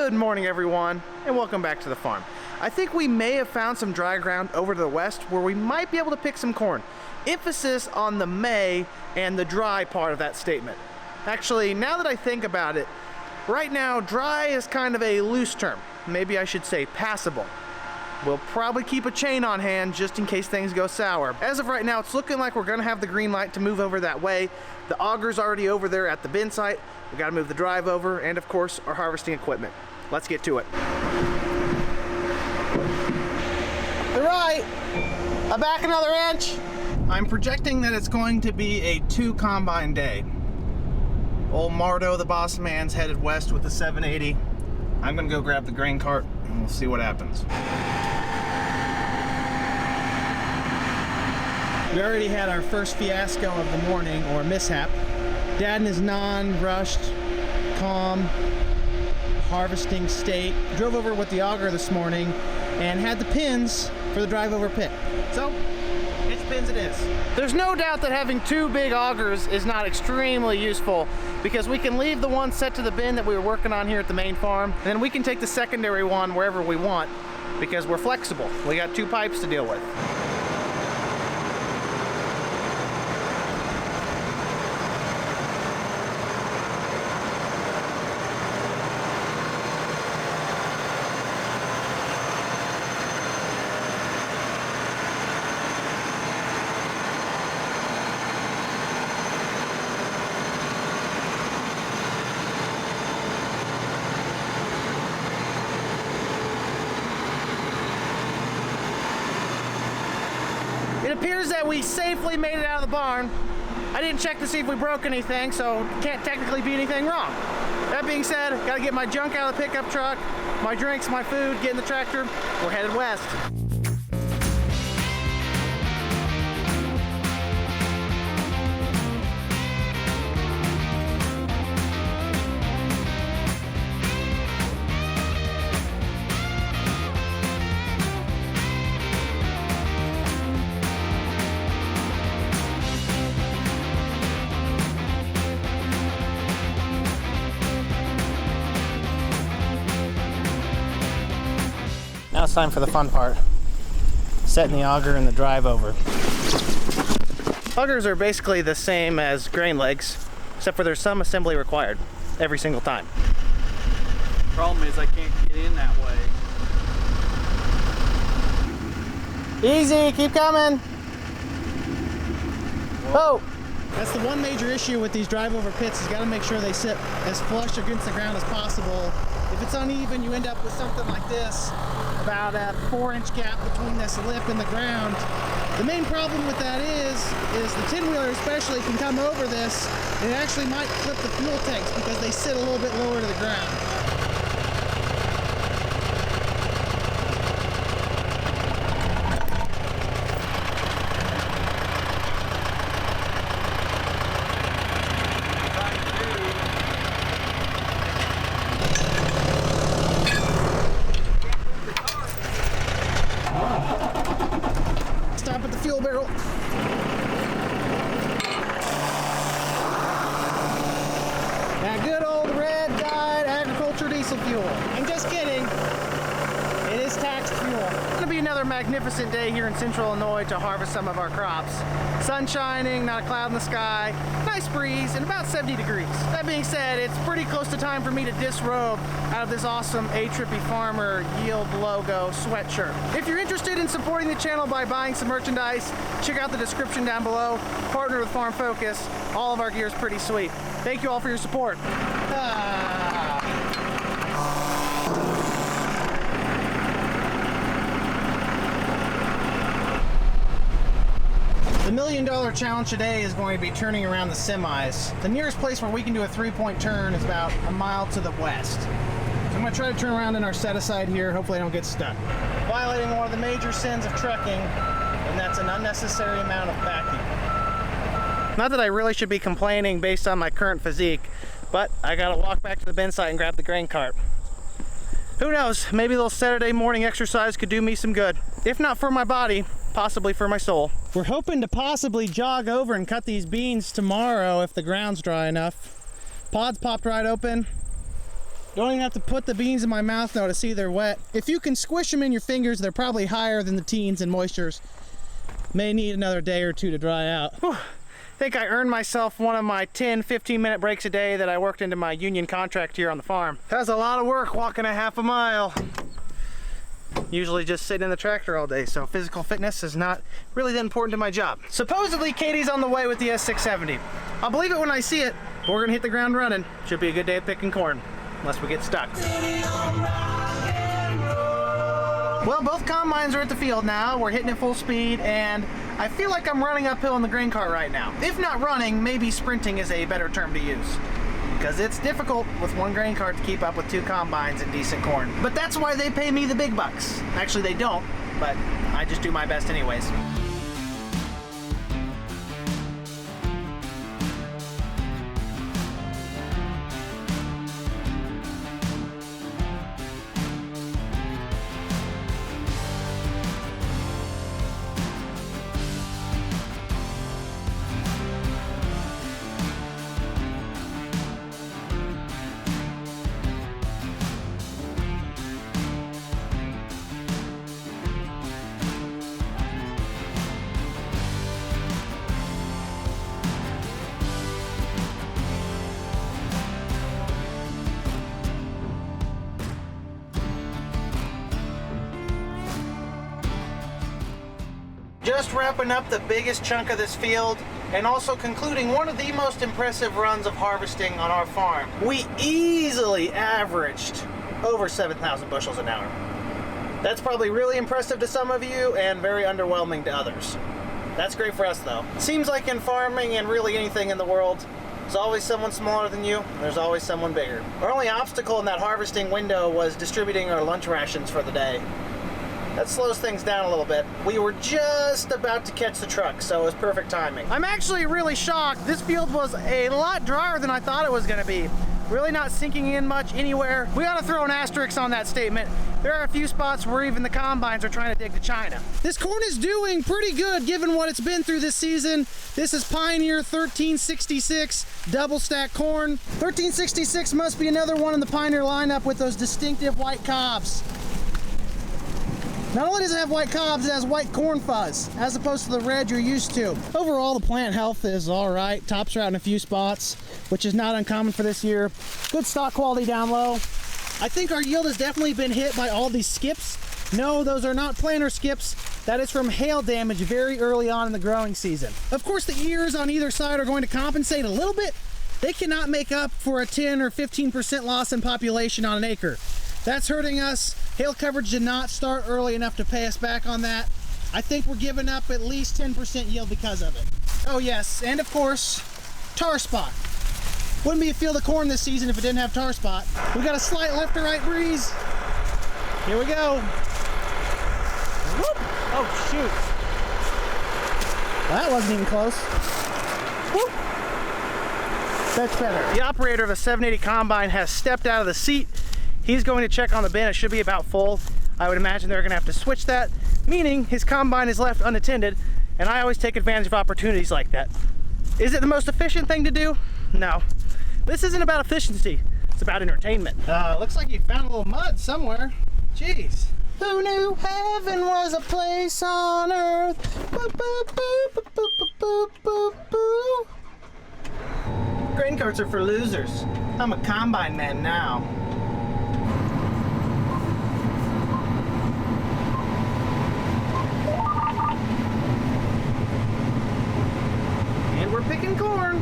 Good morning, everyone, and welcome back to the farm. I think we may have found some dry ground over to the west where we might be able to pick some corn. Emphasis on the may and the dry part of that statement. Actually, now that I think about it, right now dry is kind of a loose term. Maybe I should say passable. We'll probably keep a chain on hand just in case things go sour. As of right now, it's looking like we're gonna have the green light to move over that way. The auger's already over there at the bin site. We gotta move the drive over and of course our harvesting equipment. Let's get to it. All right, I'm back another inch. I'm projecting that it's going to be a 2 combine day. Old Marto, the boss man's headed west with the 780. I'm gonna go grab the grain cart and we'll see what happens. We already had our first fiasco of the morning, or mishap. Dad in his non-rushed, calm, harvesting state drove over with the auger this morning and had the pins for the drive over pit. So, it's pins it is. There's no doubt that having 2 big augers is not extremely useful because we can leave the one set to the bin that we were working on here at the main farm, and then we can take the secondary one wherever we want because we're flexible. We got 2 pipes to deal with. It appears that we safely made it out of the barn. I didn't check to see if we broke anything, so can't technically be anything wrong. That being said, gotta get my junk out of the pickup truck, my drinks, my food, get in the tractor. We're headed west. Now it's time for the fun part. Setting the auger and the drive over. Augers are basically the same as grain legs, except for there's some assembly required every single time. Problem is I can't get in that way. Easy, keep coming. Whoa. That's the one major issue with these drive over pits, is got to make sure they sit as flush against the ground as possible. If it's uneven, you end up with something like this, about a 4-inch gap between this lip and the ground. The main problem with that is the tin wheeler especially can come over this, and it actually might flip the fuel tanks because they sit a little bit lower to the ground. Stop at the fuel barrel. That good old red dyed agriculture diesel fuel. I'm just kidding. It is taxed fuel. It's gonna be another magnificent day here in central Illinois to harvest some of our crops. Sun shining, not a cloud in the sky, nice breeze, and about 70 degrees. That being said, it's pretty close to time for me to disrobe out of this awesome aTrippyFarmer Yield logo sweatshirt. If you're interested in supporting the channel by buying some merchandise, check out the description down below. Partner with Farm Focus. All of our gear is pretty sweet. Thank you all for your support. The $1 million challenge today is going to be turning around the semis. The nearest place where we can do a 3-point turn is about a mile to the west. So I'm going to try to turn around in our set aside here. Hopefully I don't get stuck. Violating one of the major sins of trucking, and that's an unnecessary amount of backing. Not that I really should be complaining based on my current physique, but I got to walk back to the bin site and grab the grain cart. Who knows, maybe a little Saturday morning exercise could do me some good. If not for my body, possibly for my soul. We're hoping to possibly jog over and cut these beans tomorrow if the ground's dry enough. Pods popped right open. Don't even have to put the beans in my mouth now to see they're wet. If you can squish them in your fingers, they're probably higher than the teens and moistures. May need another day or two to dry out. Whew. I think I earned myself one of my 10-15 minute breaks a day that I worked into my union contract here on the farm. That's a lot of work walking a half a mile. Usually just sitting in the tractor all day, so physical fitness is not really that important to my job. Supposedly Katie's on the way with the S670. I'll believe it when I see it, but we're gonna hit the ground running. Should be a good day of picking corn, unless we get stuck. Well, both combines are at the field now. We're hitting it full speed, and I feel like I'm running uphill in the grain cart right now. If not running, maybe sprinting is a better term to use, because it's difficult with one grain cart to keep up with 2 combines and decent corn. But that's why they pay me the big bucks. Actually, they don't, but I just do my best anyways. Just wrapping up the biggest chunk of this field and also concluding one of the most impressive runs of harvesting on our farm. We easily averaged over 7,000 bushels an hour. That's probably really impressive to some of you and very underwhelming to others. That's great for us though. Seems like in farming and really anything in the world, there's always someone smaller than you, and there's always someone bigger. Our only obstacle in that harvesting window was distributing our lunch rations for the day. That slows things down a little bit. We were just about to catch the truck, so it was perfect timing. I'm actually really shocked. This field was a lot drier than I thought it was gonna be. Really not sinking in much anywhere. We ought to throw an asterisk on that statement. There are a few spots where even the combines are trying to dig to China. This corn is doing pretty good given what it's been through this season. This is Pioneer 1366 double stack corn. 1366 must be another one in the Pioneer lineup with those distinctive white cobs. Not only does it have white cobs, it has white corn fuzz, as opposed to the red you're used to. Overall, the plant health is all right. Tops are out in a few spots, which is not uncommon for this year. Good stock quality down low. I think our yield has definitely been hit by all these skips. No, those are not planter skips. That is from hail damage very early on in the growing season. Of course, the ears on either side are going to compensate a little bit. They cannot make up for a 10 or 15% loss in population on an acre. That's hurting us. Hail coverage did not start early enough to pay us back on that. I think we're giving up at least 10% yield because of it. Oh yes, and of course, tar spot. Wouldn't be a field of corn this season if it didn't have tar spot. We got a slight left to right breeze. Here we go. Whoop. Oh shoot. Well, that wasn't even close. Whoop. That's better. The operator of a 780 combine has stepped out of the seat. He's going to check on the bin. It should be about full. I would imagine they're gonna have to switch that, meaning his combine is left unattended, and I always take advantage of opportunities like that. Is it the most efficient thing to do? No. This isn't about efficiency, it's about entertainment. Looks like you found a little mud somewhere. Jeez. Who knew heaven was a place on earth? Boop, boop, boop, boop, boop, boop, boop, boop, boop. Grain carts are for losers. I'm a combine man now. We're picking corn.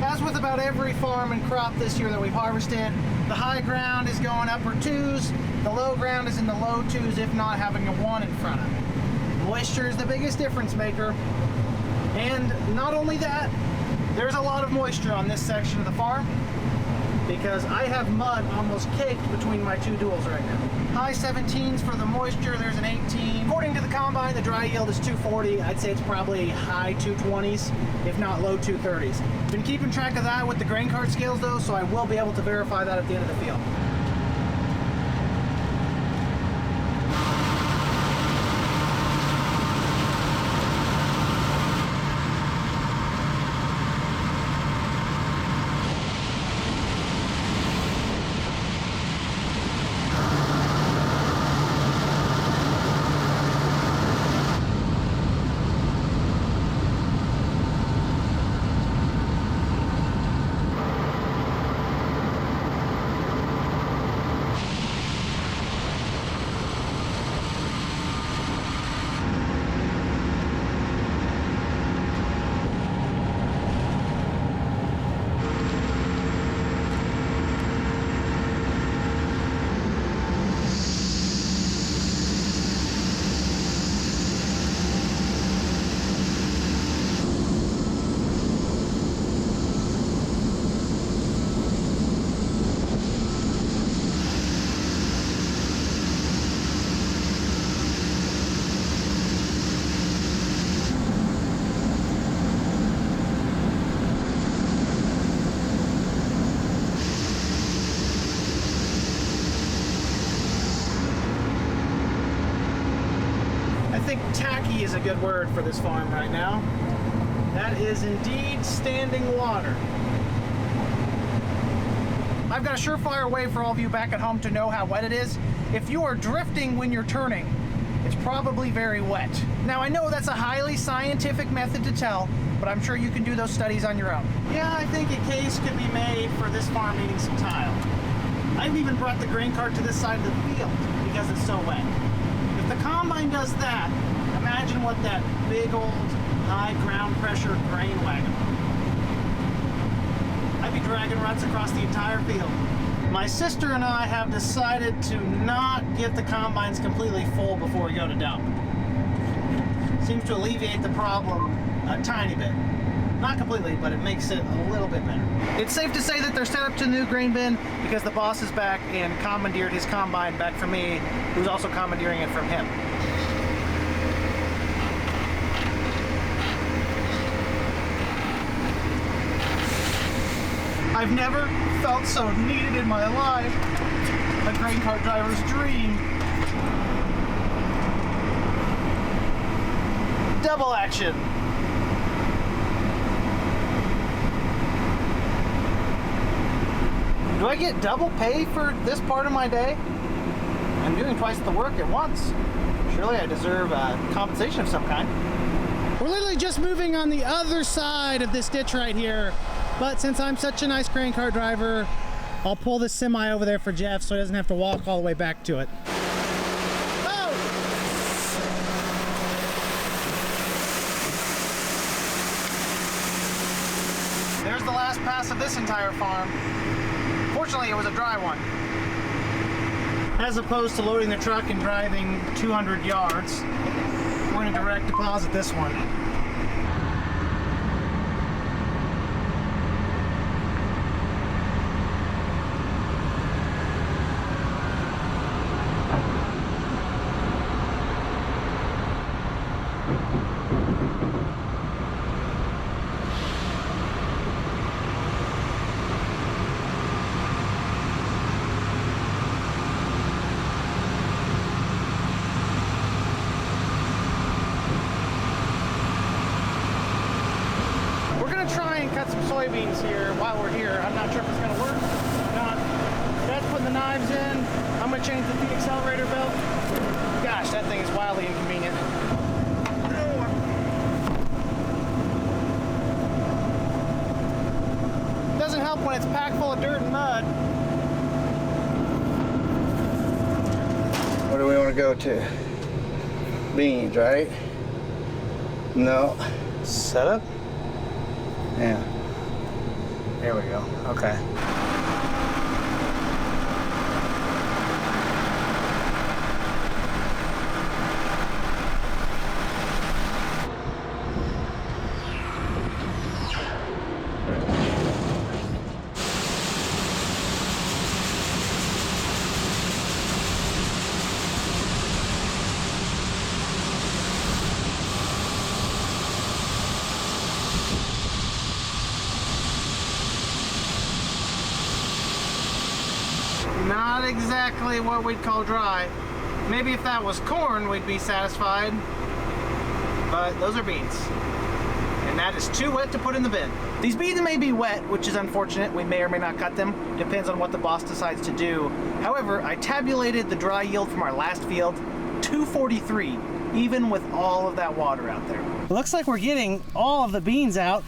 As with about every farm and crop this year that we've harvested, the high ground is going upper 2s, the low ground is in the low 2s, if not having a 1 in front of it. Moisture is the biggest difference maker. And not only that, there's a lot of moisture on this section of the farm because I have mud almost caked between my 2 duals right now. High 17s for the moisture, there's an 18. According to the combine, the dry yield is 240. I'd say it's probably high 220s, if not low 230s. Been keeping track of that with the grain cart scales though, so I will be able to verify that at the end of the field. wacky is a good word for this farm right now. That is indeed standing water. I've got a surefire way for all of you back at home to know how wet it is. If you are drifting when you're turning, it's probably very wet. Now I know that's a highly scientific method to tell, but I'm sure you can do those studies on your own. Yeah, I think a case could be made for this farm needing some tile. I've even brought the grain cart to this side of the field because it's so wet. If the combine does that, imagine what that big old high ground pressure grain wagon. I'd be dragging ruts across the entire field. My sister and I have decided to not get the combines completely full before we go to dump. Seems to alleviate the problem a tiny bit. Not completely, but it makes it a little bit better. It's safe to say that they're set up to the new grain bin because the boss is back and commandeered his combine back from me, who's also commandeering it from him. I've never felt so needed in my life. A grain cart driver's dream. Double action. Do I get double pay for this part of my day? I'm doing twice the work at once. Surely I deserve compensation of some kind. We're literally just moving on the other side of this ditch right here. But since I'm such a nice grain cart driver, I'll pull this semi over there for Jeff so he doesn't have to walk all the way back to it. Oh! There's the last pass of this entire farm. Fortunately, it was a dry one. As opposed to loading the truck and driving 200 yards, we're going to direct deposit this one. Soybeans here while we're here. I'm not sure if it's going to work or not. Dad's putting the knives in. I'm going to change the feed accelerator belt. Gosh, that thing is wildly inconvenient. Doesn't help when it's packed full of dirt and mud. Where do we want to go to? Beans, right? No. Setup? Yeah. There we go. Okay. Not exactly what we'd call dry. Maybe if that was corn, we'd be satisfied. But those are beans. And that is too wet to put in the bin. These beans may be wet, which is unfortunate. We may or may not cut them. Depends on what the boss decides to do. However, I tabulated the dry yield from our last field, 243, even with all of that water out there. It looks like we're getting all of the beans out,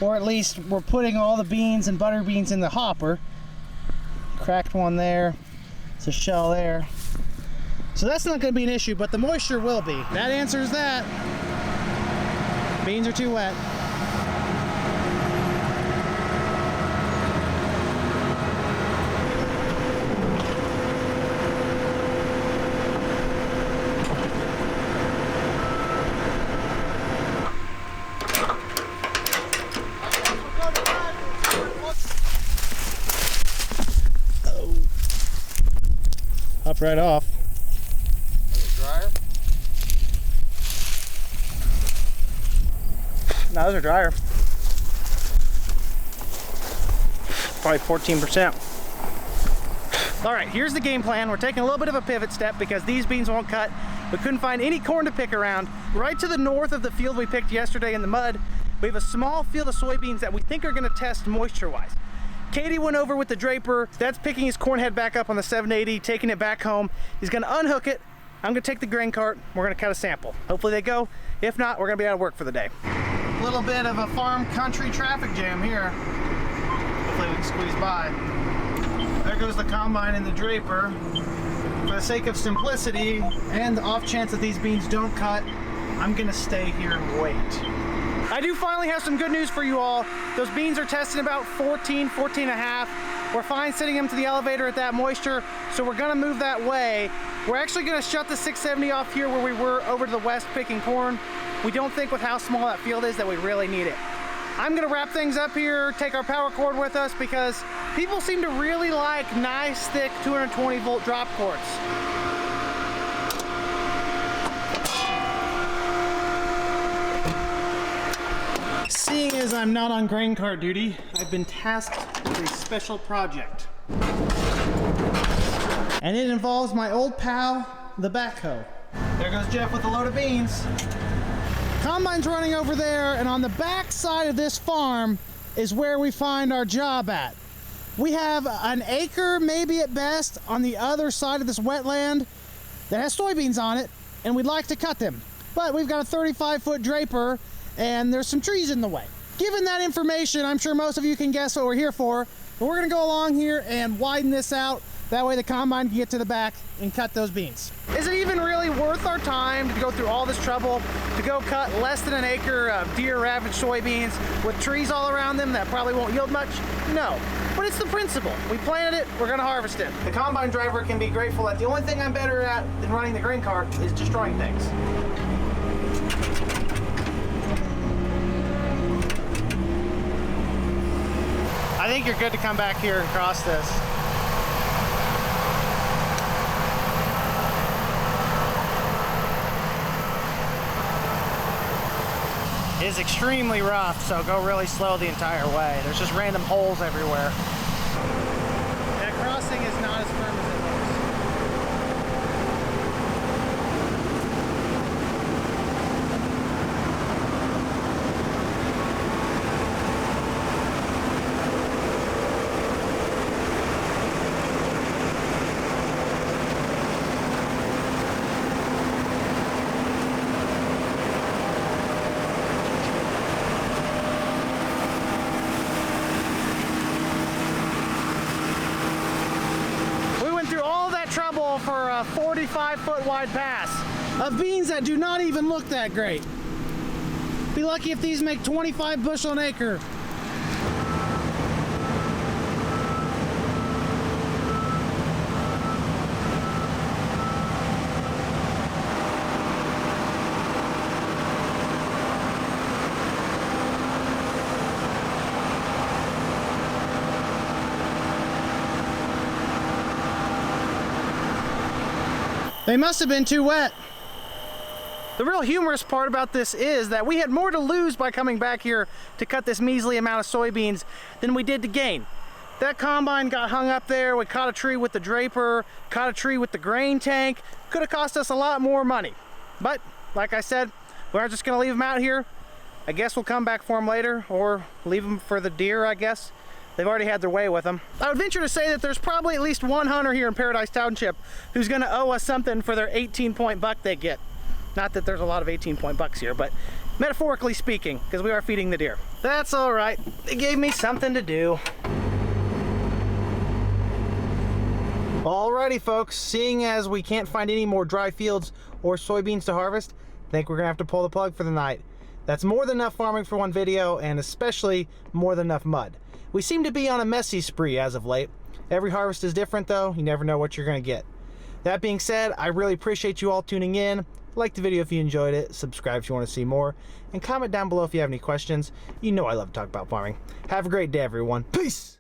or at least we're putting all the beans and butter beans in the hopper. Cracked one there, it's a shell there. So that's not going to be an issue, but the moisture will be. That answers that. Beans are too wet. Up right off. Is it dryer? No, those are drier. Probably 14%. All right, here's the game plan. We're taking a little bit of a pivot step because these beans won't cut We couldn't find any corn to pick around. Right to the north of the field we picked yesterday in the mud, we have a small field of soybeans that we think are gonna test moisture-wise. Katie went over with the draper. Dad's picking his corn head back up on the 780, taking it back home. He's gonna unhook it. I'm gonna take the grain cart. We're gonna cut a sample. Hopefully they go. If not, we're gonna be out of work for the day. A little bit of a farm country traffic jam here. Hopefully we can squeeze by. There goes the combine and the draper. For the sake of simplicity and the off chance that these beans don't cut, I'm gonna stay here and wait. I do finally have some good news for you all. Those beans are testing about 14 and a half. We're fine sitting them to the elevator at that moisture, so we're gonna move that way. We're actually gonna shut the 670 off here where we were over to the west picking corn. We don't think with how small that field is that we really need it. I'm gonna wrap things up here, take our power cord with us because people seem to really like nice, thick 220 volt drop cords. Seeing as I'm not on grain cart duty, I've been tasked with a special project. And it involves my old pal, the backhoe. There goes Jeff with a load of beans. Combine's running over there, and on the back side of this farm is where we find our job at. We have an acre, maybe at best, on the other side of this wetland that has soybeans on it, and we'd like to cut them. But we've got a 35-foot draper, and there's some trees in the way. Given that information, I'm sure most of you can guess what we're here for, but we're gonna go along here and widen this out. That way the combine can get to the back and cut those beans. Is it even really worth our time to go through all this trouble to go cut less than an acre of Deere ravaged soybeans with trees all around them that probably won't yield much? No, but it's the principle. We planted it, we're gonna harvest it. The combine driver can be grateful that the only thing I'm better at than running the grain cart is destroying things. I think you're good to come back here and cross this. It is extremely rough, so go really slow the entire way. There's just random holes everywhere. That crossing is not as firm as it looks. For a 45-foot wide pass of beans that do not even look that great. Be lucky if these make 25 bushel an acre. They must have been too wet. The real humorous part about this is that we had more to lose by coming back here to cut this measly amount of soybeans than we did to gain. That combine got hung up there, we caught a tree with the draper, caught a tree with the grain tank. Could have cost us a lot more money. But, like I said, we aren't just gonna leave them out here. I guess we'll come back for them later, or leave them for the deer, I guess. They've already had their way with them. I would venture to say that there's probably at least one hunter here in Paradise Township who's gonna owe us something for their 18-point buck they get. Not that there's a lot of 18-point bucks here, but metaphorically speaking, because we are feeding the deer. That's all right. They gave me something to do. Alrighty folks, seeing as we can't find any more dry fields or soybeans to harvest, I think we're gonna have to pull the plug for the night. That's more than enough farming for one video, and especially more than enough mud. We seem to be on a messy spree as of late. Every harvest is different though, you never know what you're gonna get. That being said, I really appreciate you all tuning in. Like the video if you enjoyed it, subscribe if you want to see more, and comment down below if you have any questions. You know I love to talk about farming. Have a great day everyone. Peace!